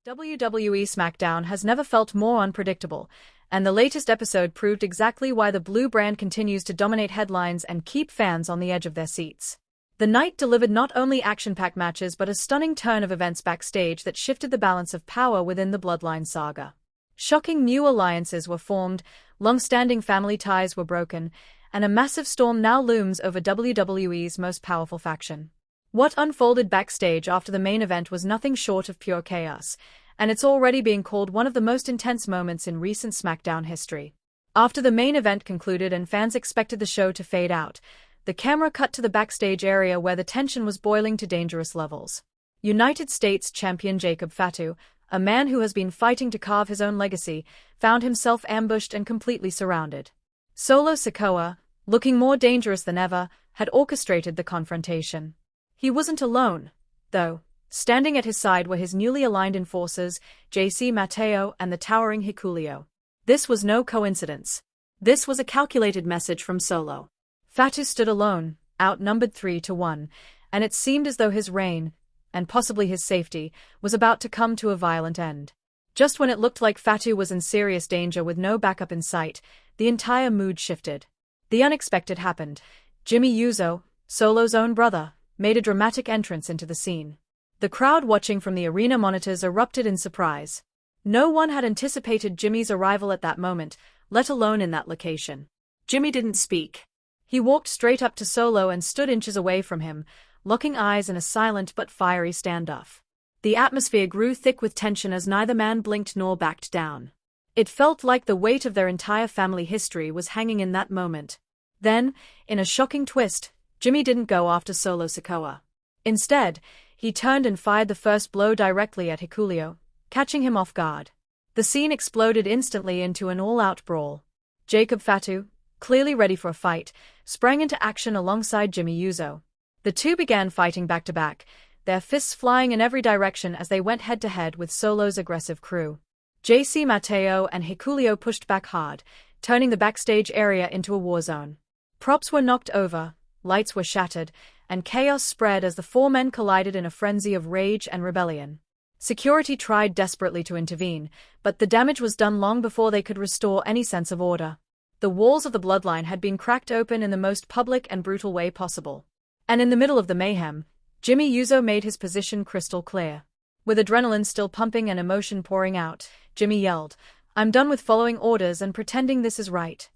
WWE SmackDown has never felt more unpredictable, and the latest episode proved exactly why the blue brand continues to dominate headlines and keep fans on the edge of their seats. The night delivered not only action-packed matches but a stunning turn of events backstage that shifted the balance of power within the Bloodline saga. Shocking new alliances were formed, long-standing family ties were broken, and a massive storm now looms over WWE's most powerful faction. What unfolded backstage after the main event was nothing short of pure chaos, and it's already being called one of the most intense moments in recent SmackDown history. After the main event concluded and fans expected the show to fade out, the camera cut to the backstage area where the tension was boiling to dangerous levels. United States champion Jacob Fatu, a man who has been fighting to carve his own legacy, found himself ambushed and completely surrounded. Solo Sikoa, looking more dangerous than ever, had orchestrated the confrontation. He wasn't alone, though. Standing at his side were his newly aligned enforcers, JC Mateo and the towering Hikuleo. This was no coincidence. This was a calculated message from Solo. Fatu stood alone, outnumbered 3-1, and it seemed as though his reign, and possibly his safety, was about to come to a violent end. Just when it looked like Fatu was in serious danger with no backup in sight, the entire mood shifted. The unexpected happened. Jimmy Uso, Solo's own brother, made a dramatic entrance into the scene. The crowd watching from the arena monitors erupted in surprise. No one had anticipated Jimmy's arrival at that moment, let alone in that location. Jimmy didn't speak. He walked straight up to Solo and stood inches away from him, locking eyes in a silent but fiery standoff. The atmosphere grew thick with tension as neither man blinked nor backed down. It felt like the weight of their entire family history was hanging in that moment. Then, in a shocking twist, Jimmy didn't go after Solo Sikoa. Instead, he turned and fired the first blow directly at Hikuleo, catching him off guard. The scene exploded instantly into an all-out brawl. Jacob Fatu, clearly ready for a fight, sprang into action alongside Jimmy Uso. The two began fighting back-to-back, their fists flying in every direction as they went head-to-head with Solo's aggressive crew. JC Mateo and Hikuleo pushed back hard, turning the backstage area into a war zone. Props were knocked over, lights were shattered, and chaos spread as the four men collided in a frenzy of rage and rebellion. Security tried desperately to intervene, but the damage was done long before they could restore any sense of order. The walls of the Bloodline had been cracked open in the most public and brutal way possible. And in the middle of the mayhem, Jimmy Uso made his position crystal clear. With adrenaline still pumping and emotion pouring out, Jimmy yelled, "I'm done with following orders and pretending this is right."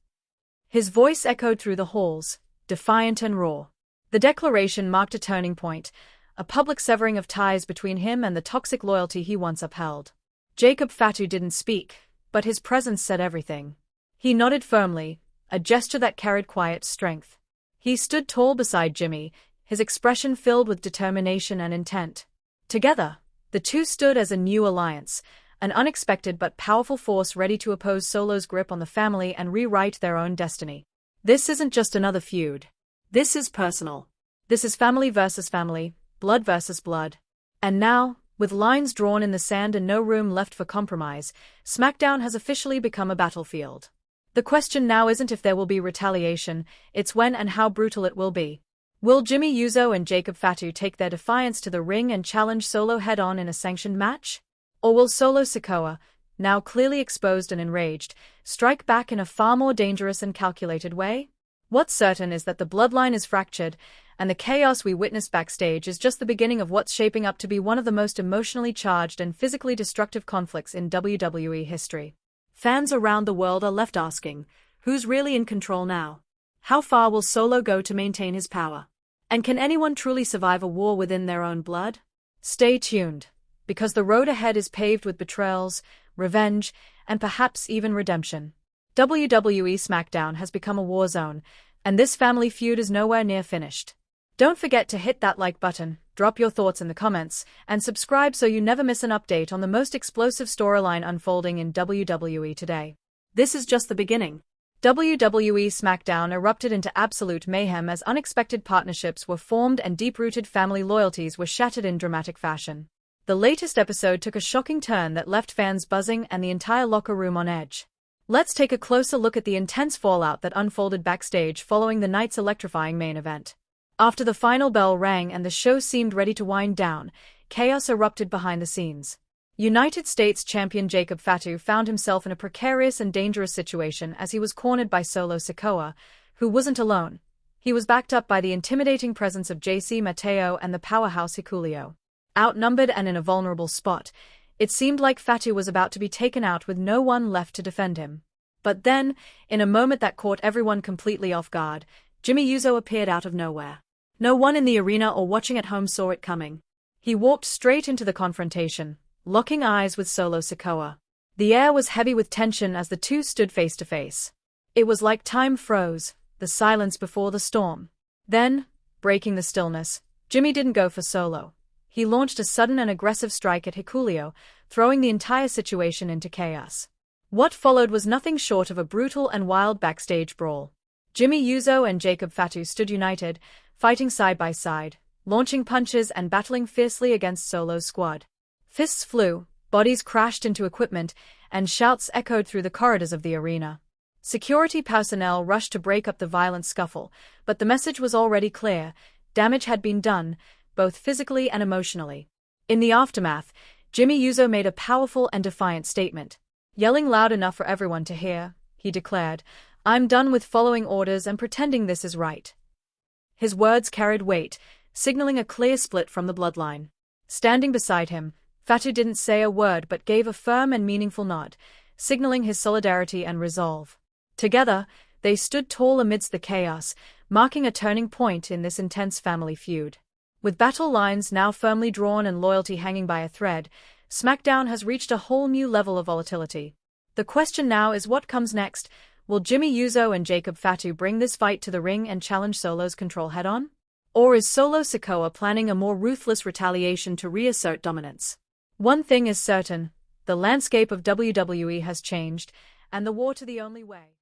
His voice echoed through the halls, defiant and raw. The declaration marked a turning point, a public severing of ties between him and the toxic loyalty he once upheld. Jacob Fatu didn't speak, but his presence said everything. He nodded firmly, a gesture that carried quiet strength. He stood tall beside Jimmy, his expression filled with determination and intent. Together, the two stood as a new alliance, an unexpected but powerful force ready to oppose Solo's grip on the family and rewrite their own destiny. This isn't just another feud. This is personal. This is family versus family, blood versus blood. And now, with lines drawn in the sand and no room left for compromise, SmackDown has officially become a battlefield. The question now isn't if there will be retaliation, it's when and how brutal it will be. Will Jimmy Uso and Jacob Fatu take their defiance to the ring and challenge Solo head-on in a sanctioned match? Or will Solo Sikoa, now clearly exposed and enraged, strike back in a far more dangerous and calculated way? What's certain is that the Bloodline is fractured, and the chaos we witness backstage is just the beginning of what's shaping up to be one of the most emotionally charged and physically destructive conflicts in WWE history. Fans around the world are left asking, who's really in control now? How far will Solo go to maintain his power? And can anyone truly survive a war within their own blood? Stay tuned, because the road ahead is paved with betrayals, revenge, and perhaps even redemption. WWE SmackDown has become a war zone, and this family feud is nowhere near finished. Don't forget to hit that like button, drop your thoughts in the comments, and subscribe so you never miss an update on the most explosive storyline unfolding in WWE today. This is just the beginning. WWE SmackDown erupted into absolute mayhem as unexpected partnerships were formed and deep-rooted family loyalties were shattered in dramatic fashion. The latest episode took a shocking turn that left fans buzzing and the entire locker room on edge. Let's take a closer look at the intense fallout that unfolded backstage following the night's electrifying main event. After the final bell rang and the show seemed ready to wind down, chaos erupted behind the scenes. United States champion Jacob Fatu found himself in a precarious and dangerous situation as he was cornered by Solo Sikoa, who wasn't alone. He was backed up by the intimidating presence of JC Mateo and the powerhouse Hikuleo. Outnumbered and in a vulnerable spot, it seemed like Fatu was about to be taken out with no one left to defend him. But then, in a moment that caught everyone completely off guard, Jimmy Uso appeared out of nowhere. No one in the arena or watching at home saw it coming. He walked straight into the confrontation, locking eyes with Solo Sikoa. The air was heavy with tension as the two stood face to face. It was like time froze, the silence before the storm. Then, breaking the stillness, Jimmy didn't go for Solo. He launched a sudden and aggressive strike at Hikuleo, throwing the entire situation into chaos. What followed was nothing short of a brutal and wild backstage brawl. Jimmy Uso and Jacob Fatu stood united, fighting side by side, launching punches and battling fiercely against Solo's squad. Fists flew, bodies crashed into equipment, and shouts echoed through the corridors of the arena. Security personnel rushed to break up the violent scuffle, but the message was already clear: damage had been done, both physically and emotionally. In the aftermath, Jimmy Uso made a powerful and defiant statement. Yelling loud enough for everyone to hear, he declared, "I'm done with following orders and pretending this is right." His words carried weight, signaling a clear split from the bloodline. Standing beside him, Fatu didn't say a word but gave a firm and meaningful nod, signaling his solidarity and resolve. Together, they stood tall amidst the chaos, marking a turning point in this intense family feud. With battle lines now firmly drawn and loyalty hanging by a thread, SmackDown has reached a whole new level of volatility. The question now is what comes next. Will Jimmy Uso and Jacob Fatu bring this fight to the ring and challenge Solo's control head-on? Or is Solo Sikoa planning a more ruthless retaliation to reassert dominance? One thing is certain: the landscape of WWE has changed, and the war to the only way.